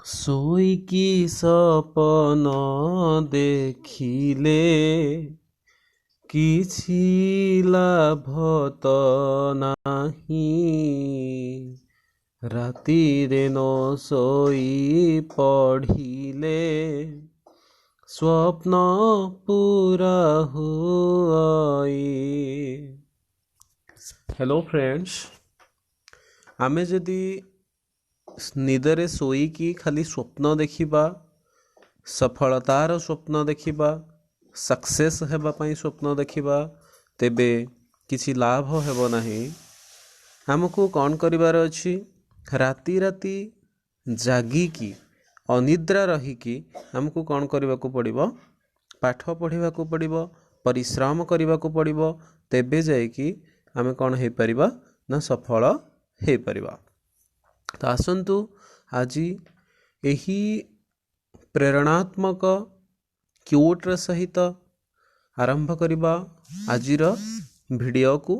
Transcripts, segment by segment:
ଶୋଇକି ସପନ ଦେଖିଲେ କିଛି ଲାଭ ତ ନାହିଁ, ରାତିରେ ନ ଶୋଇ ପଢ଼ିଲେ ସ୍ୱପ୍ନ ପୁରା ହୁଏ। हेलो फ्रेंड्स, आमे जदि निदरे शोईकी खाली स्वप्न देखिबा, सफलतार स्वप्न देखिबा, सक्सेस हेबा पई स्वप्न देखिबा, तेबे किछि लाभ हेबो नाही। हमको कौन करिवार अछि? राति राति जागिकी अनिद्रा रहीकी हमको कौन करबाकू पड़िबो? पाठ पढ़िबाकू पड़िबो, परिश्रम करबाकू पड़िबो, तेबे जायकी आमे कौन हे परिबा ना सफल हे परिबा। तो आसंतु आज यही प्रेरणात्मक क्यूट्र सहित आरंभ करिबा आजिर वीडियो को।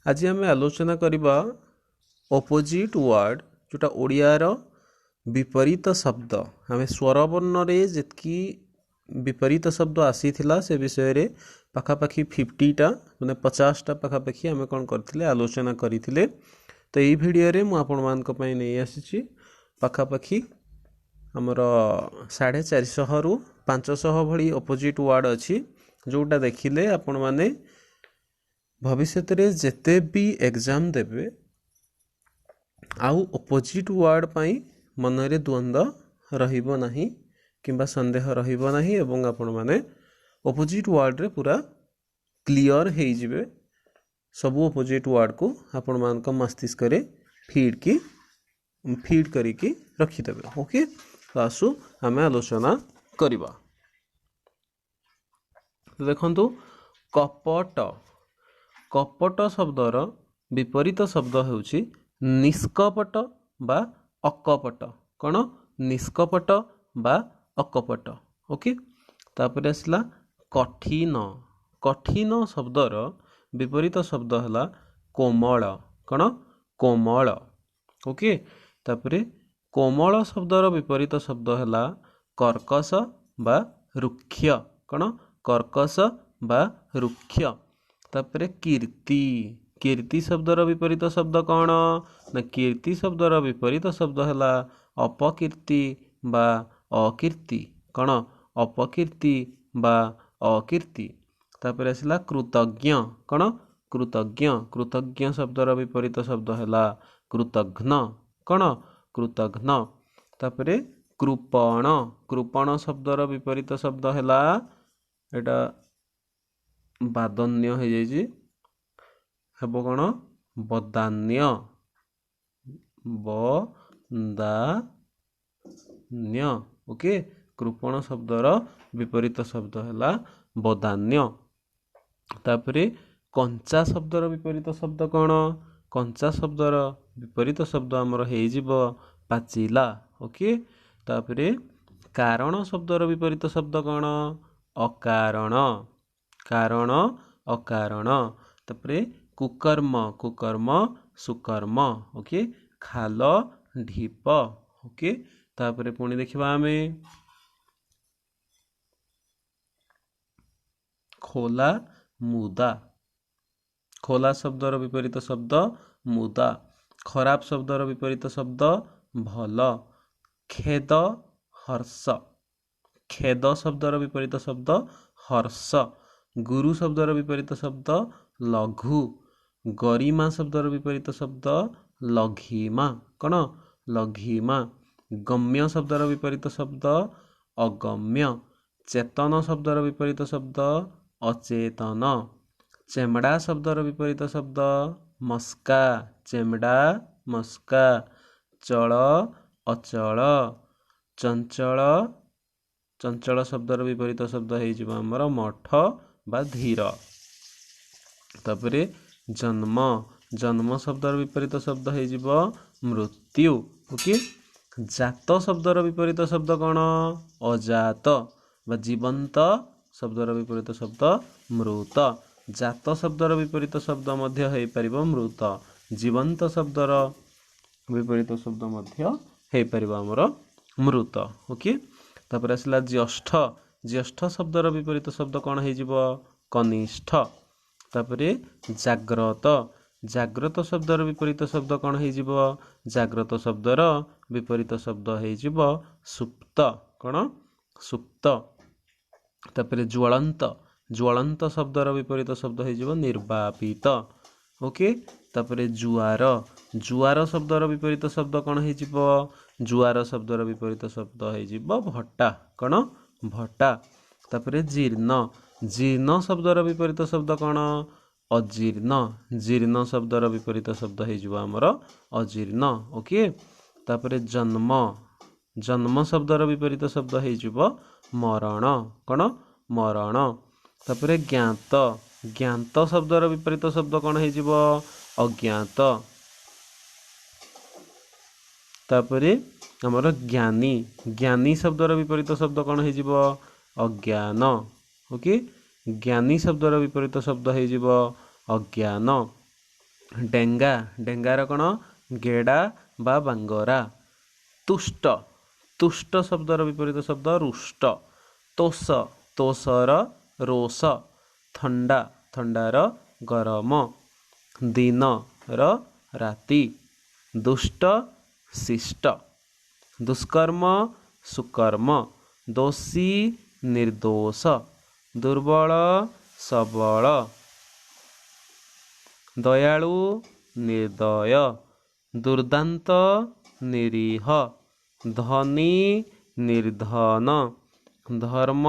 आज आमे आलोचना करिबा ऑपोजिट वर्ड, जोटा ओडियार विपरीत शब्द। आमे स्वरवर्ण रे जेतकी विपरीत शब्द आसी थिला से विषय रे पाखापाखि 50टा माने 50टा पाखापाखि आमे कौन करथिले आलोचना करिथिले। तो यही वीडियो रे मु आपण मान को पई नै आसीची पाखापाखि हमर 450 रु 500 भली ऑपोजिट वर्ड अछि, जोटा देखिले आपण माने भविष्यत रे जेते भी एग्जाम देबे आउ ऑपोजिट वर्ड पई मन रे द्वंद्व रहिबो नाही किंबा संदेह रहिबो नाही, एवं आपण माने ऑपोजिट वर्ड रे पूरा क्लियर हे जिवे। सब ऑपोजिट वर्ड को आपण मान को मस्तिष्क रे फीड करिकी रखी देबे। ओके, तो आसु हमें आलोचना करिबा। देखंतु कपट। कपट शब्दर विपरीत शब्द हेउची निष्कपट बा अकपट। कौन? निष्कपट बा अकपट। ओके, तापर आसला कठिन। कठिन शब्दर विपरीत शब्द हला कोमल। कौन? कोमल। ओके, तापर कोमल शब्दर विपरीत शब्द हला कर्कश बा रुक्ष। कौन? कर्कश बा रुक्ष। तापर कीर्ति। कीर्ति शब्दर विपरीत शब्द कौन ना? कीर्ति शब्दर विपरीत शब्द हला अपकीर्ति बा अकीर्ति। कौन? अपकीर्ति बा अकीर्ति। तापर आसला कृतज्ञ। कौन? कृतज्ञ। कृतज्ञ शब्दर विपरीत शब्द हला कृतघ्न। कौन? कृतघ्न। तापर कृपण। कृपण शब्दर विपरीत शब्द हला एटा बादन्य हो जाइए, हेबो कौन? बदान्य। बदान्य। ओके, कृपण शब्दर विपरीत शब्द हला बदान्य। तापरे कंचा शब्दर विपरीत शब्द कौन? कंचा शब्दर विपरीत शब्द आमर हे जिवो पाचिला। ओके, तापरे कारण शब्दर विपरीत शब्द कौन? अकारण। कारण अकारण। तापरे कुकर्म। कुकर्म सुकर्म। ओके, खाल ढीप। ओके, तापरे पुणी देखिबा आमे खोला मुदा। खोला शब्दर विपरीत शब्द मुदा। खराब शब्दर विपरीत शब्द भल। खेद हर्ष। खेद शब्दर विपरीत शब्द हर्ष। गुरु शब्दर विपरीत शब्द लघु। गरिमा शब्दर विपरीत शब्द लघिमा। कौन? लघिमा। गम्य शब्दर विपरीत शब्द अगम्य। चेतन शब्दर विपरीत शब्द अचेतन। चेमड़ा शब्दर विपरीत शब्द मस्का। चेमड़ा मस्का। चल अचल। चंचल। चंचल शब्दर विपरीत शब्द हो आमर मठ बा धीर। तापरे जन्म। जन्म शब्दर विपरीत शब्द हो मृत्यु। ओके, जात शब्दर विपरीत शब्द कौन? अजात बा जीवंत शब्दर विपरीत शब्द मृत। जात शब्दर विपरीत शब्द मध्य हो पारिबो मृत। जीवंत शब्दर विपरीत शब्द मध्य हो पार आमर मृत। ओके तापर आसला ज्येष्ठ ज्येष्ठ शब्दर विपरीत शब्द कौन हो कनिष्ठ। तापर जाग्रत जाग्रत शब्दर विपरीत शब्द कौन हो जाग्रत शब्दर विपरीत शब्द हो सुप्त कौन सुप्त। तापर ज्वलंत ज्वलंत शब्दर विपरीत शब्द हो निर्वापित। ओके तापर जुआर जुआर शब्दर विपरीत शब्द कौन हो जुआर शब्दर विपरीत शब्द हो भट्टा कौन भट्टा। तापर जीर्ण जीर्ण शब्दर विपरीत शब्द कौन अजीर्ण जीर्ण शब्दर विपरीत शब्द हो आमर अजीर्ण। ओके तापर जन्म जन्म शब्दर विपरीत शब्द हो मरण कौन मरण। तापर ज्ञात ज्ञात शब्दर विपरीत शब्द कौन हो अज्ञात। तापर आमर ज्ञानी ज्ञानी शब्दर विपरीत शब्द कौन हो अज्ञान। ओके ज्ञानी शब्दर विपरीत शब्द हो अज्ञान। डेंगा डेंगार कौन गेड़ा बा बांगरा। तुष्ट तुष्ट शब्दर विपरीत शब्द रुष्ट। तोष तोषर रोष। थंडा थंडार गरम। दिन र राति। दुष्ट शिष्ट। दुष्कर्म सुकर्म। दोषी निर्दोष। दुर्बल सबल। दयालु निर्दय। दुर्दांत निरीह। धनी निर्धन। धर्म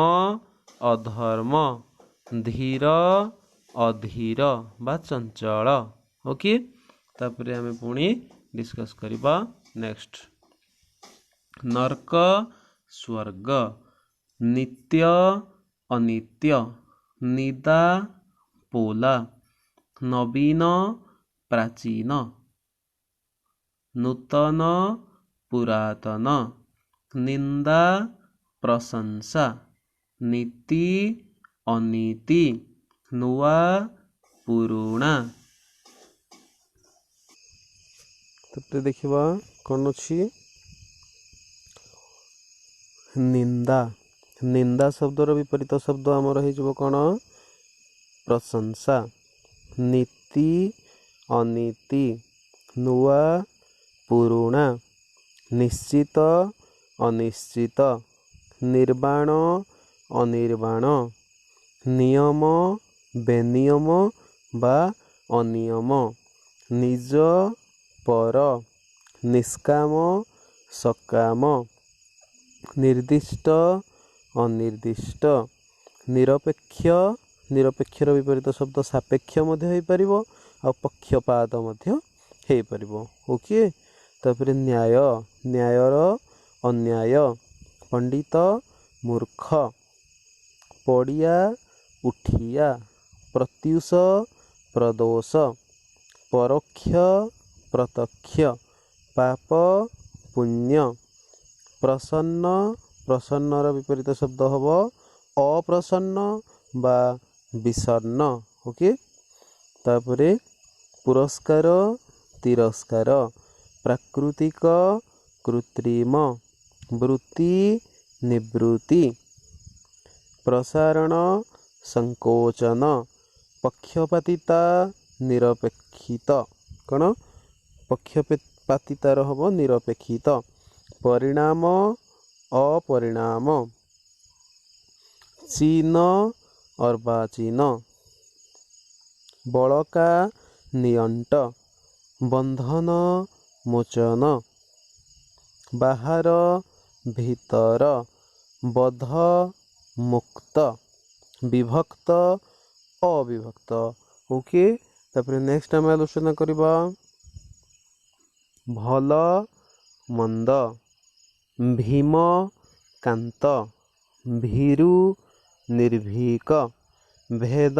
अधर्म। धीर अधीर बा चंचल। ओके तापर आम पुणी डिस्कस करबा नेक्स्ट। नर्क स्वर्ग। नित्य अनित्य। निदा पोला। नवीन प्राचीन। नूतन पुरातन। निंदा प्रशंसा। नीति अनीति। नुआ पुरुणा। तो देखिबा कौन अच्छी निंदा निंदा शब्दर विपरीत शब्द आमर हो कौन प्रशंसा। नीति अनीति। नुआ पुरुणा। निश्चित अनिश्चित। निर्वाण अनिर्वाण। नियम बेनियम बा अनियम। निज पर। निष्काम सकाम। निर्दिष्ट अनिर्दिष्ट। निरपेक्ष निरपेक्षर विपरीत शब्द सापेक्ष हो पार आ पक्षपात हो पार। ओके तापर न्याय न्यायर अन्याय। पंडित मूर्ख। पड़िया उठिया। प्रत्युष प्रदोष। परोक्ष प्रत्यक्ष। पाप पुण्य। प्रसन्न प्रसन्नर विपरीत शब्द हम अप्रसन्न बा विषण्ण। ओके तापरे पुरस्कार तिरस्कार। प्राकृतिक कृत्रिम। वृत्ति निवृत्ति। प्रसारण संकोचन। पक्षपातिता निरपेक्षित कौन पक्षपातितार हम निरपेक्षित। परिणाम अपरिणाम। चीन अर्वाचीन। बड़का नियंट। बंधन मोचन। बाहर भीतर। बध मुक्त। विभक्त अविभक्त। ओके तापर नेक्स्ट आम आलोचना करबा भल मंद। भीम कांत। भीरु निर्भीक। भेद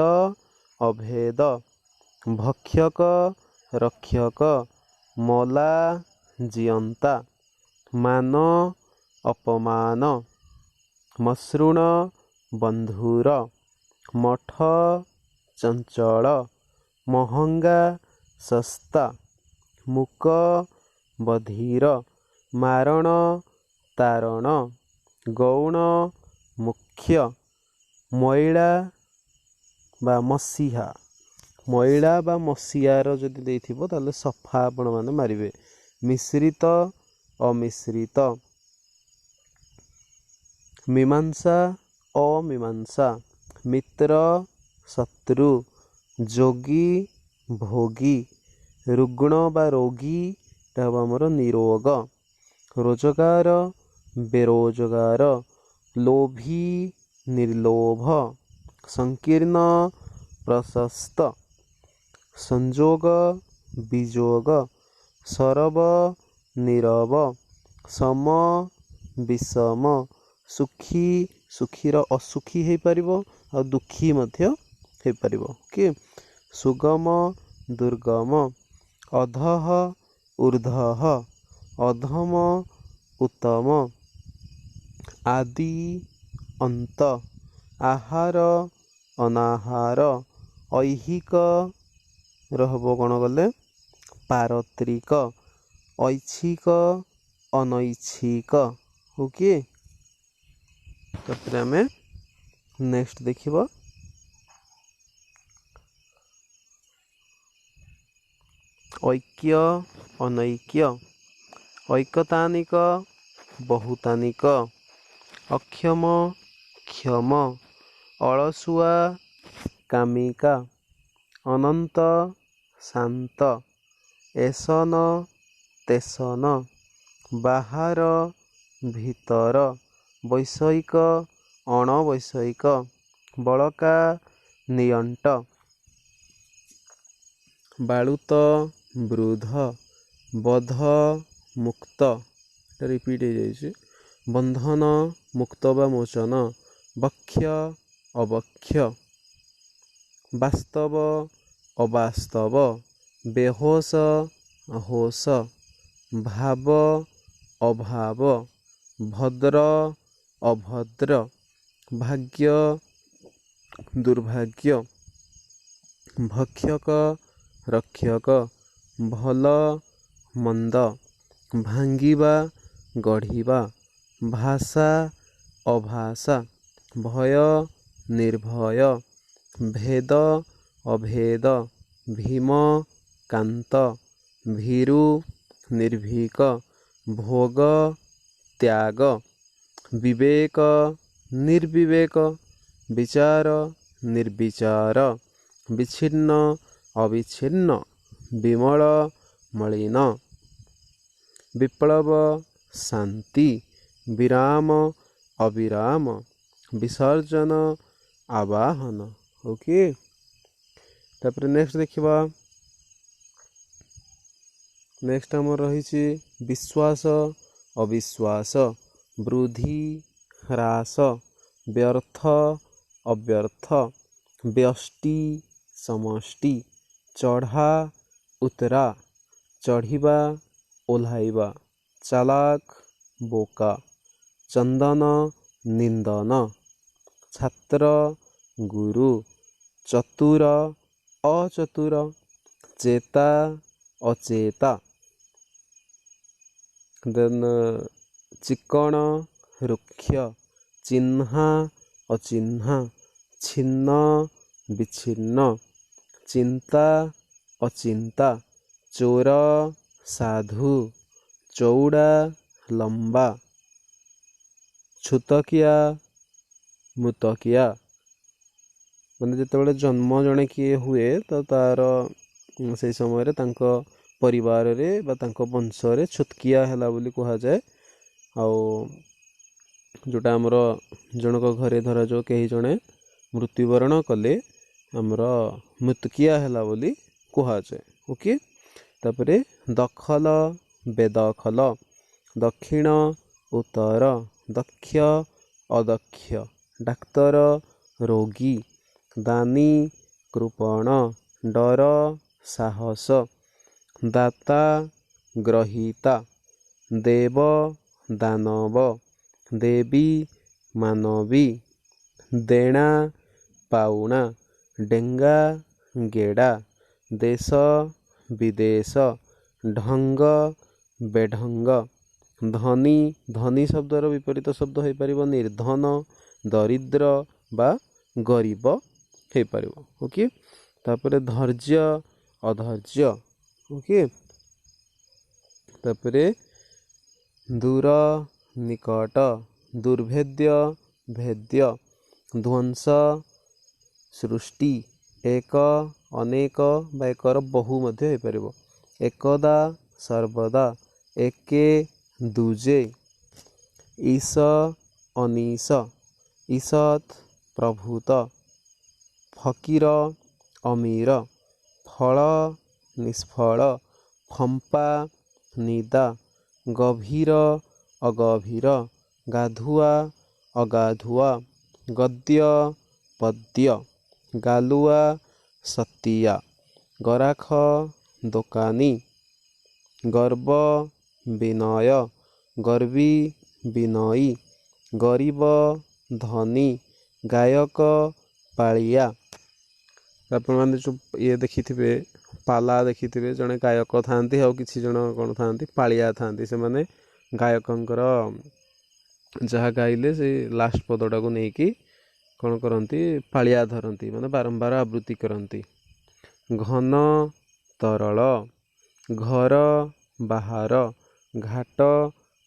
अभेद। भक्षक रक्षक। मला जियंता। मान अपमान। मसृण बंधुर। मठ चंचल। महंगा सस्ता। मुक बधिर। ମାରଣ ତାରଣ ଗୌଣ ମୁଖ୍ୟ ମଇଳା ବା ମସିହା ମଇଳା ବା ମସିହାର ଯଦି ଦେଇଥିବ ତାହେଲେ ସଫା ଆପଣମାନେ ମାରିବେ। ମିଶ୍ରିତ ଅମିଶ୍ରିତ ମୀମାଂସା ଅମୀମାଂସା ମିତ୍ର ଶତ୍ରୁ ଯୋଗୀ ଭୋଗୀ ରୁଗ୍ଣ ବା ରୋଗୀ ଏଟା ହେବ ଆମର ନିରୋଗ ରୋଜଗାର ବେରୋଜଗାର ଲୋଭୀ ନିର୍ଲୋଭ ସଂକୀର୍ଣ୍ଣ ପ୍ରଶସ୍ତ ସଂଯୋଗ ବିଯୋଗ ସରବ ନୀରବ ସମ ବିଷମ ସୁଖୀ ସୁଖୀର ଅସୁଖୀ ହେଇପାରିବ ଆଉ ଦୁଃଖୀ ମଧ୍ୟ ହେଇପାରିବ। କି ସୁଗମ ଦୁର୍ଗମ ଅଧଃ ଊର୍ଦ୍ଧ୍ୱଃ ଅଧମ ଉତ୍ତମ ଆଦି ଅନ୍ତ ଆହାର ଅନାହାର ଐହିକ ରହିବ କ'ଣ ଗଲେ ପାରତ୍ରିକ ଐଚ୍ଛିକ ଅନୈଚ୍ଛିକ। ଓକେ, ତାପରେ ଆମେ ନେକ୍ସଟ ଦେଖିବା ଐକ୍ୟ ଅନୈକ୍ୟ ଐକତାନିକ ବହୁତାନିକ ଅକ୍ଷମ କ୍ଷମ ଅଳସୁଆ କାମିକା ଅନନ୍ତ ଶାନ୍ତ ଏସନ ତେସନ ବାହାର ଭିତର ବୈଷୟିକ ଅଣବୈଷୟିକ ବଳକା ନିଅଣ୍ଟ ବାଳୁତ ବୃଦ୍ଧ ବଧ ମୁକ୍ତ এটা ରିପିଟ୍ ହେଇଯାଇଛି ବନ୍ଧନ ମୁକ୍ତ ବା ମୋଚନ ବକ୍ଷ ଅବକ୍ଷ ବାସ୍ତବ ଅବାସ୍ତବ ବେହୋସ ହୋସ ଭାବ ଅଭାବ ଭଦ୍ର ଅଭଦ୍ର ଭାଗ୍ୟ ଦୁର୍ଭାଗ୍ୟ ଭକ୍ଷକ ରକ୍ଷକ ଭଲ ମନ୍ଦ ଭାଙ୍ଗିବା ଗଢ଼ିବା ଭାଷା ଅଭାଷା ଭୟ ନିର୍ଭୟ ଭେଦ ଅଭେଦ ଭୀମ କାନ୍ତ ଭୀରୁ ନିର୍ଭୀକ ଭୋଗ ତ୍ୟାଗ ବିବେକ ନିର୍ବିବେକ ବିଚାର ନିର୍ବିଚାର ବିଚ୍ଛିନ୍ନ ଅବିଚ୍ଛିନ୍ନ ବିମଳ ମଳିନ ବିପ୍ଳବ ଶାନ୍ତି ବିରାମ ଅବିରାମ ବିସର୍ଜନ ଆବାହନ। ଓକେ, ତାପରେ ନେକ୍ସଟ ଦେଖିବା ନେକ୍ସଟ ଆମର ରହିଛି ବିଶ୍ୱାସ ଅବିଶ୍ୱାସ ବୃଦ୍ଧି ହ୍ରାସ ବ୍ୟର୍ଥ ଅବ୍ୟର୍ଥ ବ୍ୟଷ୍ଟି ସମଷ୍ଟି ଚଢ଼ା ଉତରା ଚଢ଼ିବା ଓହ୍ଲାଇବା ଚାଲାକ ବୋକା ଚନ୍ଦନ ନିନ୍ଦନ ଛାତ୍ର ଗୁରୁ ଚତୁର ଅଚତୁର ଚେତା ଅଚେତା ଦେନ୍ ଚିକଣ ରୁକ୍ଷ ଚିହ୍ନା ଅଚିହ୍ନା ଛିନ୍ନ ବିଚ୍ଛିନ୍ନ ଚିନ୍ତା ଅଚିନ୍ତା ଚୋର ସାଧୁ ଚଉଡ଼ା ଲମ୍ବା ଛୁତକିଆ ମୁତକିଆ ମାନେ ଯେତେବେଳେ ଜନ୍ମ ଜଣେ କିଏ ହୁଏ ତ ତାର ସେଇ ସମୟରେ ତାଙ୍କ ପରିବାରରେ ବା ତାଙ୍କ ବଂଶରେ ଛୁତକିଆ ହେଲା ବୋଲି କୁହାଯାଏ। ଆଉ ଯେଉଁଟା ଆମର ଜଣଙ୍କ ଘରେ ଧରାଯାଉ କେହି ଜଣେ ମୃତ୍ୟୁବରଣ କଲେ ଆମର ମୁତକିଆ ହେଲା ବୋଲି କୁହାଯାଏ। ଓକେ, ତାପରେ ଦଖଲ ବେଦଖଲ ଦକ୍ଷିଣ ଉତ୍ତର ଦକ୍ଷ ଅଦକ୍ଷ ଡାକ୍ତର ରୋଗୀ ଦାନୀ କୃପଣ ଡର ସାହସ ଦାତା ଗ୍ରହୀତା ଦେବ ଦାନବ ଦେବୀ ମାନବୀ ଦେଣା ପାଉଣା ଡେଙ୍ଗା ଗେଡ଼ା ଦେଶ ବିଦେଶ ଢଙ୍ଗ ବେଢଙ୍ଗ धनी धनी शब्दर विपरीत शब्द हो पार निर्धन दरिद्र बा गरीब हो पार। ओके तापर धैर्य अधैर्य। ओके तापर दूर निकट दुर्भेद्य भेद्य ध्वंस सृष्टि एक अनेक बा एकर बहु मध्य हो पार। एकदा सर्वदा एके दूजे ईश अनीश ईसत प्रभुत फकीर अमीर फल निष्फल फंपा निदा गभीर अगभीर गाधुआ अगाधुआ गद्य पद्य गालुआ सतिया गराख दोकानी गर्व विनय गर्वी विनयी गरीब धनी गायक पालिया। आपण मैंने जो ये देखी पाला देखी जड़े गायक था कि जन कौन था पालिया था से मैंने गायकंकर जहाँ गाइले से लास्ट पदटा को लेकिन कौन करती पालिया धरती माने बारंबार आवृत्ति करती। घन तरल घर बाहर घाट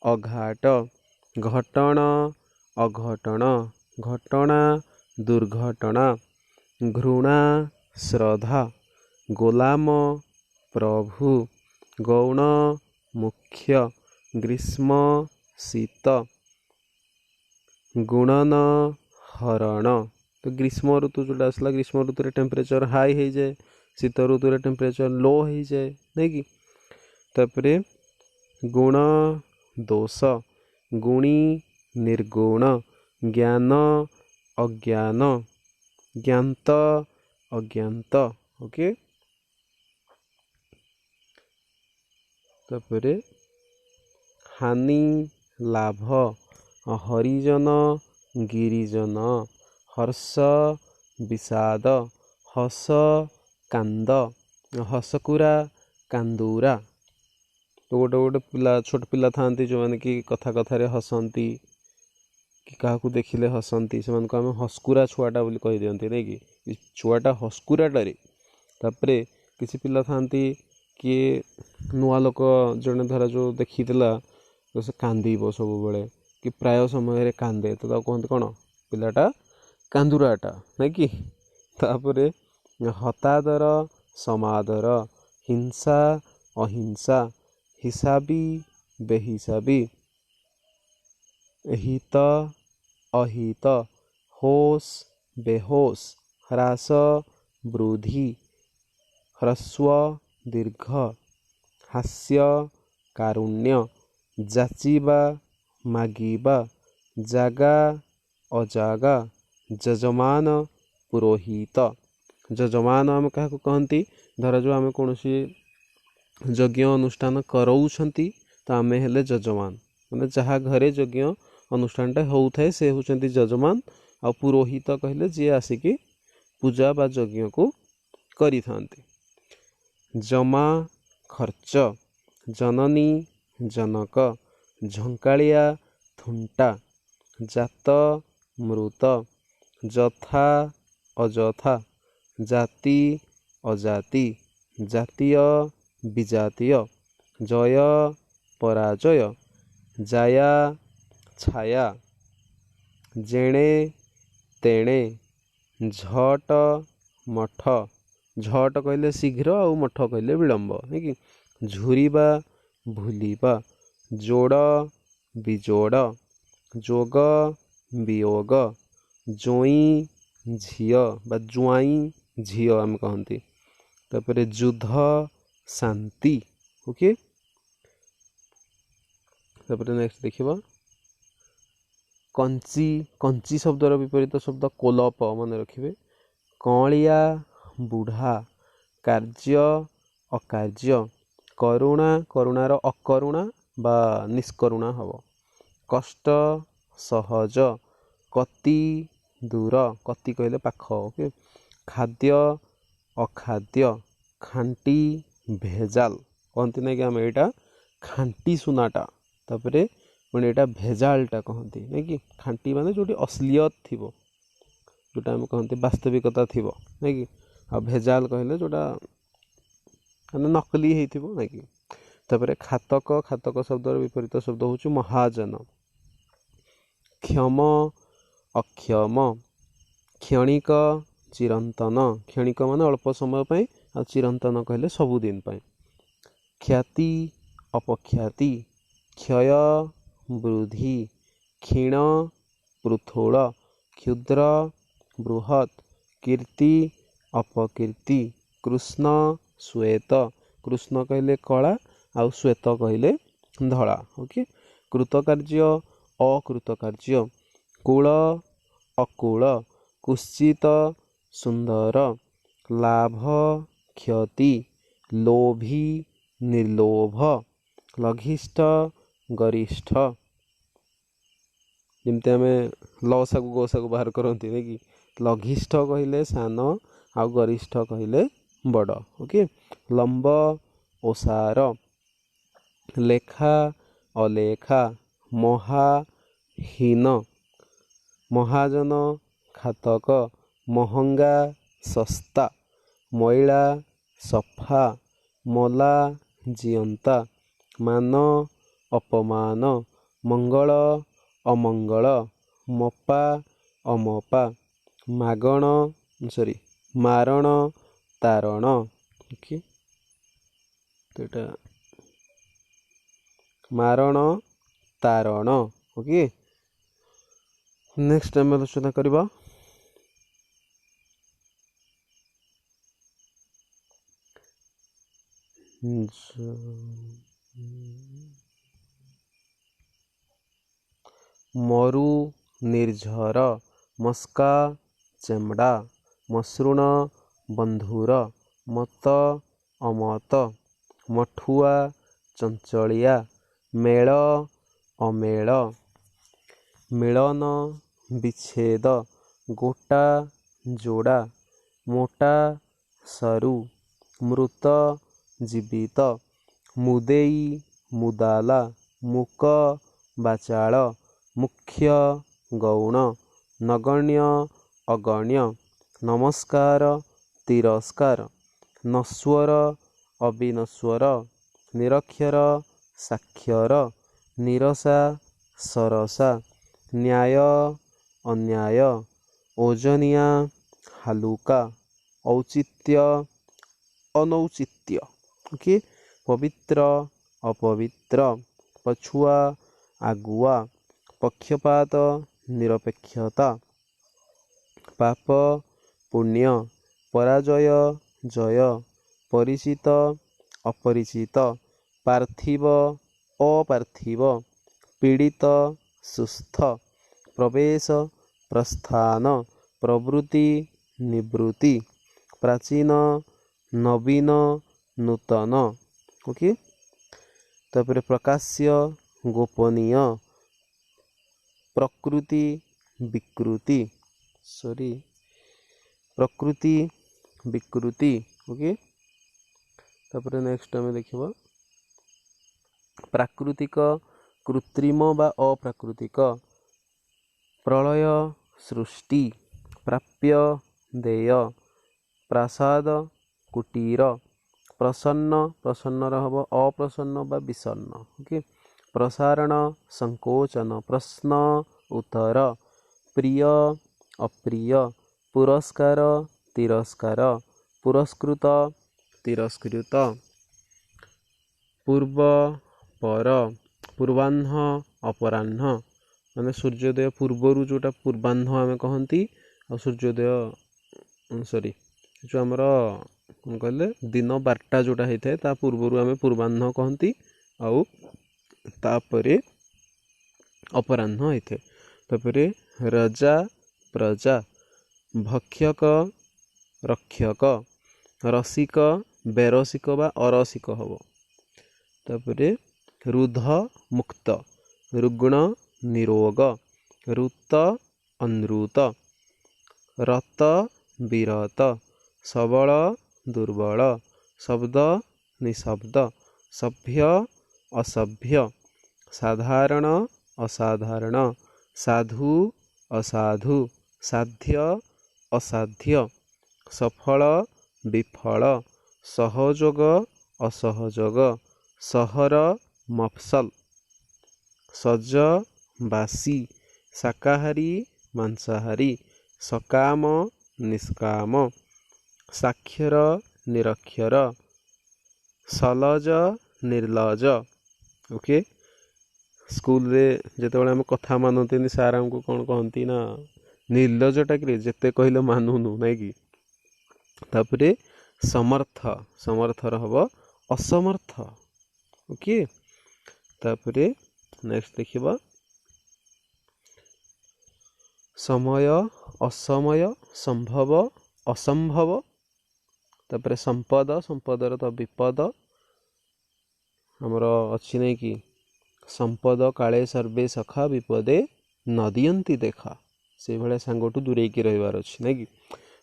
अघाट घटण अघटण घटना दुर्घटना घृणा श्रद्धा गोलाम प्रभु गौण मुख्य ग्रीष्म शीत गुणन हरण। तो ग्रीष्म ऋतु जोटा आसला ग्रीष्म ऋतु टेम्परेचर हाई हो जाए शीत ऋतु टेम्परेचर लो हो जाए नहीं कि। तापर गुण दोष गुणी निर्गुण ज्ञान अज्ञान ज्ञात अज्ञात। ओके तापर हानि लाभ हरिजन गिरिजन हर्ष विषाद हस कांद हसकुरा कांदुरा। तो गोटे गोटे पिला छोट पिला था जो मैंने कि कथा कथार हसती कि क्या देखिले हसती से आम हस्कुरा छुआटा बोली कही दिखती नहीं कि छुआटा हस्कुराटे। तापर किसी पिला था किए नुआ लोक जड़े धर जो देखीला तो से कांदब सब बेले कि प्राय समय कांदे तो कहते कौन पिलाटा कांदुराटा नहीं कि। तापर हतादर समादर हिंसा अहिंसा हिसाबी बेहिसाबी हित अहित होश बेहोश ह्रास वृद्धि ह्रस्व दीर्घ हास्य कारुण्य जाचिबा मागिबा जागा अजागा जजमान पुरोहित। जजमान आम क्या कहती धर जो आम कौन यज्ञ अनुष्ठान कराऊँच तो आम हेले जजमान मैंने जहाँ घरे यज्ञ अनुष्ठानटा होता है से होती जजमान। आ पुरोहित कहले जी आसिकी पूजा बा यज्ञ को करी थांती। जमा खर्च जननी जनक झंकालिया थुंटा जात मृत जथा अजथा जाति अजाति जातीय विजातीय जय पराजय जाया छाया जेणे तेणे झट मठ झट कहले शीघ्र आ मठ कहले विलंब है कि। झुरीबा भूलिबा जोड़ विजोड़ जोग वियोग जोई झियो बा जुआई झियो आम कहती। तापर युद्ध शांति। ओके तापर नेक्स्ट देखिबा कंची कंची शब्दर विपरीत शब्द कोलप मन रखिए। कलिया बुढ़ा कार्य अकार्य करुणा करुणार अकरुणा बा निष्करुणा हम कष्ट सहज कति दूर कति कहले पाख। ओके खाद्य अखाद्य खांटी भेजाल कहती ना कि आम यहाँ खांटी सुनाटा तापरे पुणी एटा भेजालटा कहती नहीं कि खांटी माने जोटी असलियत थिबो जोटा हम कहते वास्तविकता थिबो नहीं कि आ भेजाल कहले जोटा माने नकली हेथिबो नहीं कि तापरे खातक खातक शब्दर विपरीत शब्द होची महाजन क्षम अक्षम क्षणिक चिरंतन क्षणिक माने अल्प समय पई आ चिरंतन कहले सबुदिन पई ख्याति अपख्याति क्षय वृद्धि क्षीण पृथुल क्षुद्र बृहत कीर्ति अपकीर्ति कृष्ण श्वेत कृष्ण कहले कला आ श्वेत कहले धला ओके कृतकार्य अकृतकार्य कूल अकूल कुश्चित सुंदर लाभ क्षति लोभी निर्लोभ लघिष्ठ गरिष्ठ जमते आम लसा को गोसा को बाहर करती नहीं कि लघिष्ठ कहले सान आ गरिष्ठ कहले बड़ ओके लंब ओसार लेखा अलेखा महाहीन महाजन खातक महंगा सस्ता मैला सफा मला जियंता मान अपमान मंगल अमंगल मपा अमपा मागण सॉरी मारण तारण ओके तो এটা मारण तारण ओके नेक्स्ट आम आलोचना करबा मरु निर्झर मस्का चेमड़ा मसृण बंधुर मत अमत मठुआ चंचलिया मेल अमेल मिलन विच्छेद गोटा जोड़ा मोटा सरू मृत जीवित मुदेई मुदाला मुक बाचाल मुख्य गौण नगण्य अगण्य नमस्कार तिरस्कार नस्वर अविनस्वर निरक्षर साक्षर निरसा सरसा न्याय अन्याय ओजनिया हालुका औचित्य अनौचित्य ओके पवित्र अपवित्र पछुआ आगुआ पक्षपात निरपेक्षता पाप पुण्य पराजय जय परिचित अपरिचित पार्थिव अपार्थिव पीड़ित सुस्थ प्रवेश प्रस्थान प्रवृत्ति निवृत्ति प्राचीन नवीन नूतन ओके तापर प्रकाश्य गोपनीय प्रकृति विकृति सॉरी प्रकृति विकृति ओके तापर नेक्स्ट आम देखिबा प्राकृतिक कृत्रिम बा अप्राकृतिक प्रलय सृष्टि प्राप्य देय प्रासाद कुटीर प्रसन्न प्रसन्न रहब अप्रसन्न बा विषन्न ओके प्रसारण संकोचन प्रश्न उत्तर प्रिय अप्रिय पुरस्कार तिरस्कार पुरस्कृत तिरस्कृत पूर्व पर पूर्वाह्न अपराह्न माने सूर्योदय पूर्वर जोटा पूर्वाह्न आम कहती आ सूर्योदय सॉरी जो आमर कौन कहले दिन 12टा जोटा होता है ता पूर्वर आम पूर्वाह्न कहती आउ तापरे अपराह्न होते तापरे रजा प्रजा भक्षक रक्षक रसिक बेरसिक बा अरसिक हम तापरे रुध मुक्त रुग्ण निरोग ऋत अनृत रत विरत सबल दुर्बल शब्द निशब्द सभ्य असभ्य साधारण असाधारण, साधु असाधु, साध्य असाध्य, सफल विफल, सहयोग असहयोग, सहर मफसल, सज बासी, शाकाहारी मांसाहारी, सकाम निष्काम, साक्षर निरक्षर, सलज निर्लज। ओके, स्कूल रे जेतेबेले आम कथा मानते सार आमको कौन कहती ना निर्लजटा कि जेते कहले मानुनु नाई कि। तापरे समर्थ, समर्थर हम असमर्थ। ओके, तापरे नेक्स्ट देखिबा समय असमय, संभव असंभव, तापरे संपद, संपदर तो विपद हमर अच्छी नहीं कि संपद काले सर्वे सखा विपदे न दियंती देखा, से भाया सांगठू दूरे की रहिबार अच्छी नहीं कि।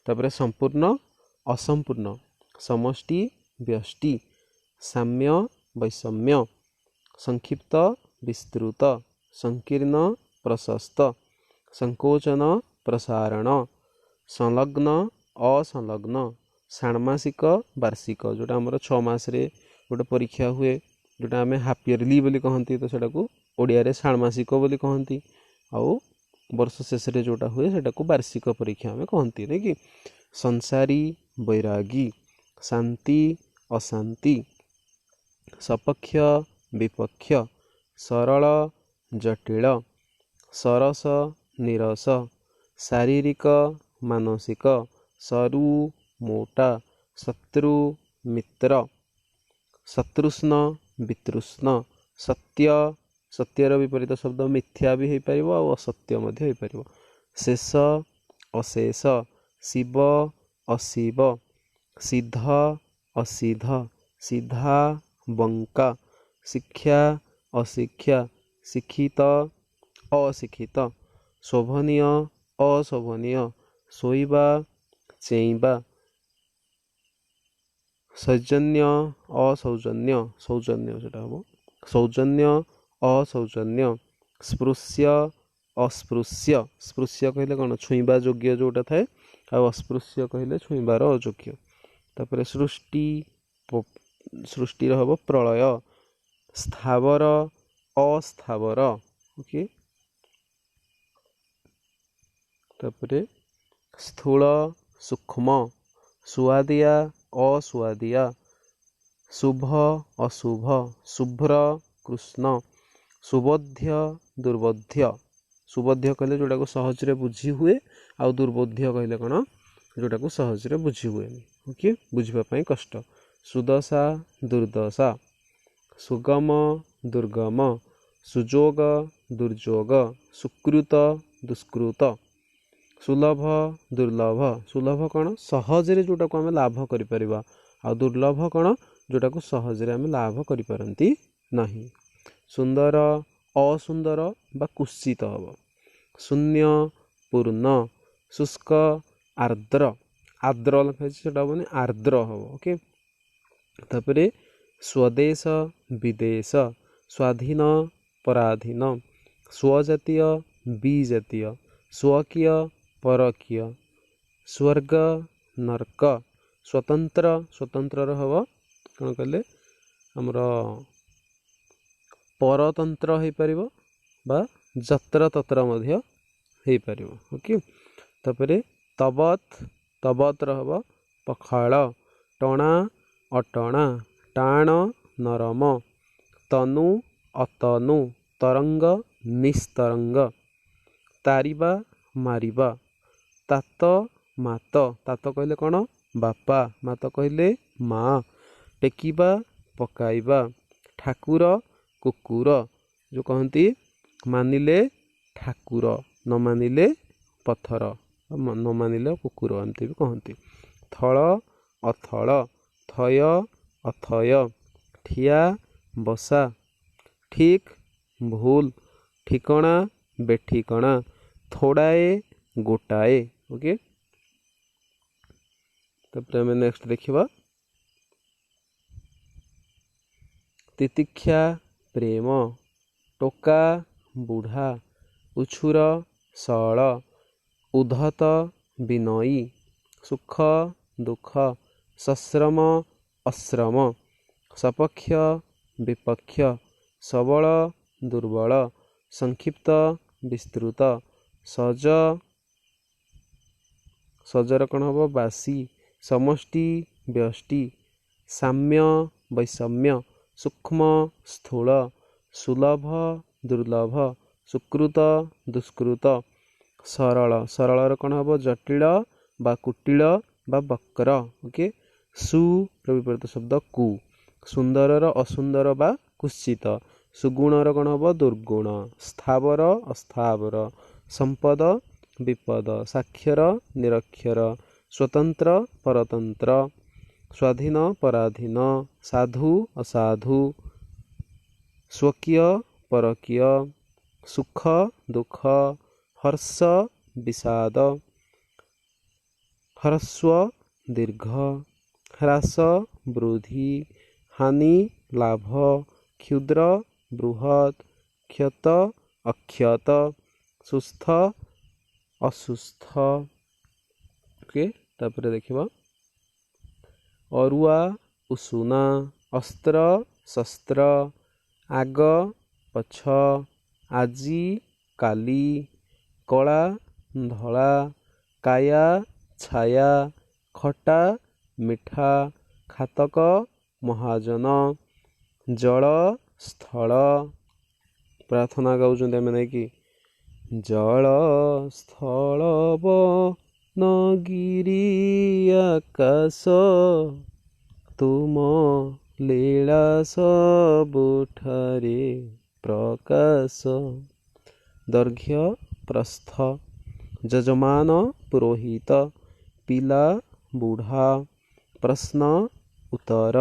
तापरे संपूर्ण असंपूर्ण, समष्टि व्यष्टि, साम्य वैषम्य, संक्षिप्त विस्तृत, संकीर्ण प्रशस्त, संकोचन प्रसारण, संलग्न असंलग्न, षाण्मासिक वार्षिक, जोटा आमर 6 मास रे गोटे परीक्षा हुए जोटा आम हाफ इयरली बोली कहती, तो सेटा को ओडिया रे षाण्मासिक बोली कहती, आउ वर्ष शेष रे जोटा हुए सेटा को वार्षिक परीक्षा आम कहती नहीं कि। संसारी वैरागी, शांति अशांति, सपक्ष विपक्ष, सरल जटिल, सरस निरस, शारीरिक मानसिक, सरु मोटा, शत्रु मित्र, शत्रुष्ण वितृष्ण, सत्य, सत्यर विपरीत शब्द मिथ्या भी हो पार और असत्य हो पार, शेष अशेष, शिव अशिव, सिद्ध असिद्ध, सीधा बंका, शिक्षा अशिक्षा, शिक्षित अशिक्षित, शोभनीय अशोभनीय, शोइबा चेइबा, सौजन्य असौजन्य, सौजन्य सेटा हम सौजन्य असौजन्य, स्पृश्य अस्पृश्य, स्पृश्य कहले कौन छुईबा योग्य जोटा थाए, आ अस्पृश्य कहले छुईबार अयोग्य। तापर सृष्टि, सृष्टि हम प्रलय, स्थावर अस्थावर। ओके, तापर स्थूल सूक्ष्म, सुआदिया असुआदिया, शुभ अशुभ, शुभ्र कृष्ण, सुबोध्य दुर्बोध्य, सुबोध्य कहले जोटा को सहज बुझी हुए, आ दुर्बोध्य कहले कौन जोटा को सहज बुझी हुए। ओके, बुझापी कष्ट, सुदशा दुर्दशा, सुगम दुर्गम, सुजोग दुर्जोग, सुकृत दुष्कृत, सुलभ दुर्लभ, सुलभ कौन सहज जोटा को आम लाभ करें, आ दुर्लभ कौन जोटा को सहज आम लाभ करें नहीं। सुंदर असुंदर बा कुत्सित हम, शून्य पूर्ण, शुष्क आर्द्र, आर्द्र लिखाई से आर्द्र हम। ओके, तापर स्वदेश विदेश, स्वाधीन पराधीन, स्वजातीय विजातीय, स्वकीय परकीय, स्वर्ग नर्क, स्वतंत्र, स्वतंत्र हम कौन कहले आमर परतंत्र हो पार बा जत्र तत्र मध्य हो पार। ओके, तापर तबत, तबत हम पखाल, टणा अटणा, टाण नरम, तनु अतनु, तरंग निस्तरंग, तारिबा मारिबा, तात मात, तात कहले कौन बापा, मात कहले माँ, टेकिबा पकाइबा, ठाकुर कुकुर, जो कहती मानिले ठाकुर न मानिले पत्थर, न मानिले कुकुर एमती भी कहती। थल अथल, थय अथय, ठिया बसा, ठीक भूल, ठिकणा बेठिकणा, थोड़ाए गोटाए। ओके, तापर आम नेक्स्ट देखिबा तितिक्षा प्रेम, ଟୋକା ବୁଢ଼ା, ଉଛୁର ଶଳ, ଉଦ୍ଧତ ବିନୟୀ, ସୁଖ ଦୁଃଖ, ସଶ୍ରମ ଅଶ୍ରମ, ସପକ୍ଷ ବିପକ୍ଷ, ସବଳ ଦୁର୍ବଳ, ସଂକ୍ଷିପ୍ତ ବିସ୍ତୃତ, ସଜ ସଜର କ'ଣ ହେବ ବାସି, ସମଷ୍ଟି ବ୍ୟଷ୍ଟି, ସାମ୍ୟ ବୈଷମ୍ୟ, ସୂକ୍ଷ୍ମ ସ୍ଥୂଳ, ସୁଲଭ ଦୁର୍ଲଭ, ସୁକୃତ ଦୁଷ୍କୃତ, ସରଳ ସରଳର କ'ଣ ହେବ ଜଟିଳ ବା କୁଟିଳ ବା ବକ୍ର। ଓକେ, ସୁର ବିପରୀତ ଶବ୍ଦ କୁ, ସୁନ୍ଦରର ଅସୁନ୍ଦର ବା କୁତ୍ସିତ, ସୁଗୁଣର କ'ଣ ହେବ ଦୁର୍ଗୁଣ, ସ୍ଥାବର ଅସ୍ଥାବର, ସମ୍ପଦ ବିପଦ, ସାକ୍ଷର ନିରକ୍ଷର, ସ୍ୱତନ୍ତ୍ର ପରତନ୍ତ୍ର, ସ୍ୱାଧୀନ ପରାଧୀନ, ସାଧୁ ଅସାଧୁ, ସ୍ୱକୀୟ ପରକୀୟ, ସୁଖ ଦୁଃଖ, ହର୍ଷ ବିଷାଦ, ହ୍ରସ୍ୱ ଦୀର୍ଘ, ହ୍ରାସ ବୃଦ୍ଧି, ହାନି ଲାଭ, କ୍ଷୁଦ୍ର ବୃହତ୍, କ୍ଷତ ଅକ୍ଷତ, ସୁସ୍ଥ ଅସୁସ୍ଥ। ଓକେ, ତାପରେ ଦେଖିବା ଅରୁଆ ଉଷୁନା, ଅସ୍ତ୍ର ଶସ୍ତ୍ର, ଆଗ ପଛ, ଆଜି କାଲି, କଳା ଧଳା, କାୟା ଛାୟା, ଖଟା ମିଠା, ଖାତକ ମହାଜନ, ଜଳ ସ୍ଥଳ। ପ୍ରାର୍ଥନା ଗାଉଛନ୍ତି ଆମେ ନାଇକି ଜଳ ସ୍ଥଳ ବନଗିରି ଆକାଶ, ତୁମ ଲୀଳା ସବୁଠାରେ ପ୍ରକାଶ। ଦୈର୍ଘ୍ୟ ପ୍ରସ୍ଥ, ଯଜମାନ ପୁରୋହିତ, ପିଲା ବୁଢ଼ା, ପ୍ରଶ୍ନ ଉତ୍ତର,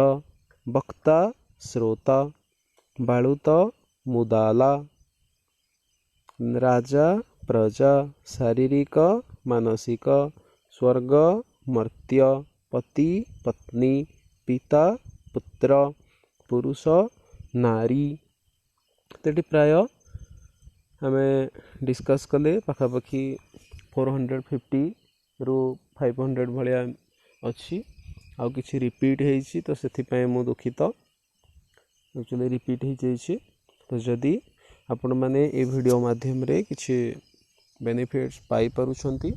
ବକ୍ତା ଶ୍ରୋତା, ବାଳୁତ ମୁଦାଲା, ରାଜା ପ୍ରଜା, ଶାରୀରିକ ମାନସିକ, ସ୍ୱର୍ଗ ମର୍ତ୍ତ୍ୟ, ପତି ପତ୍ନୀ, ପିତା ପୁତ୍ର, ପୁରୁଷ ନାରୀ। ତେଠି ପ୍ରାୟ ଆମେ ଡିସ୍କସ୍ କଲେ ପାଖାପାଖି 450ରୁ 500 ଭଳିଆ ଅଛି। ଆଉ କିଛି ରିପିଟ୍ ହେଇଛି ତ ସେଥିପାଇଁ ମୁଁ ଦୁଃଖିତ, ଆକ୍ଚୁଆଲି ରିପିଟ୍ ହେଇଯାଇଛି। ତ ଯଦି ଆପଣମାନେ ଏ ଭିଡ଼ିଓ ମାଧ୍ୟମରେ କିଛି ବେନିଫିଟ୍ସ ପାଇପାରୁଛନ୍ତି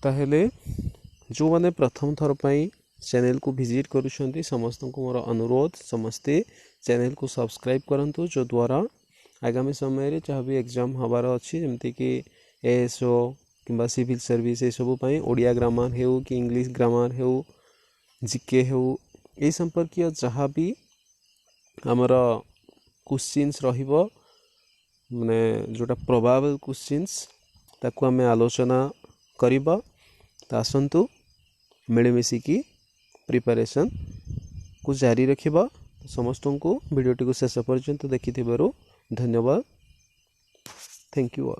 ତାହେଲେ ଯେଉଁମାନେ ପ୍ରଥମ ଥର ପାଇଁ ଚ୍ୟାନେଲକୁ ଭିଜିଟ୍ କରୁଛନ୍ତି ସମସ୍ତଙ୍କୁ ମୋର ଅନୁରୋଧ ସମସ୍ତେ ଚ୍ୟାନେଲକୁ ସବସ୍କ୍ରାଇବ୍ କରନ୍ତୁ, ଯଦ୍ୱାରା ଆଗାମୀ ସମୟରେ ଯାହା ବି ଏକ୍ଜାମ୍ ହେବାର ଅଛି ଯେମିତିକି ASO କିମ୍ବା ସିଭିଲ୍ ସର୍ଭିସ୍ ଏସବୁ ପାଇଁ ଓଡ଼ିଆ ଗ୍ରାମାର ହେଉ କି ଇଂଲିଶ ଗ୍ରାମାର ହେଉ, GK ହେଉ, ଏହି ସମ୍ପର୍କୀୟ ଯାହା ବି ଆମର କ୍ୱେଶ୍ଚିନ୍ସ ରହିବ, ମାନେ ଯେଉଁଟା ପ୍ରୋବାବଲ୍ କ୍ୱେଶ୍ଚିନ୍ସ, ତାକୁ ଆମେ ଆଲୋଚନା କରିବା। ତ ଆସନ୍ତୁ ମିଳିମିଶିକି ପ୍ରିପାରେସନ୍କୁ ଜାରି ରଖିବା। ସମସ୍ତଙ୍କୁ ଭିଡ଼ିଓଟିକୁ ଶେଷ ପର୍ଯ୍ୟନ୍ତ ଦେଖିଥିବାରୁ ଧନ୍ୟବାଦ। Thank you all.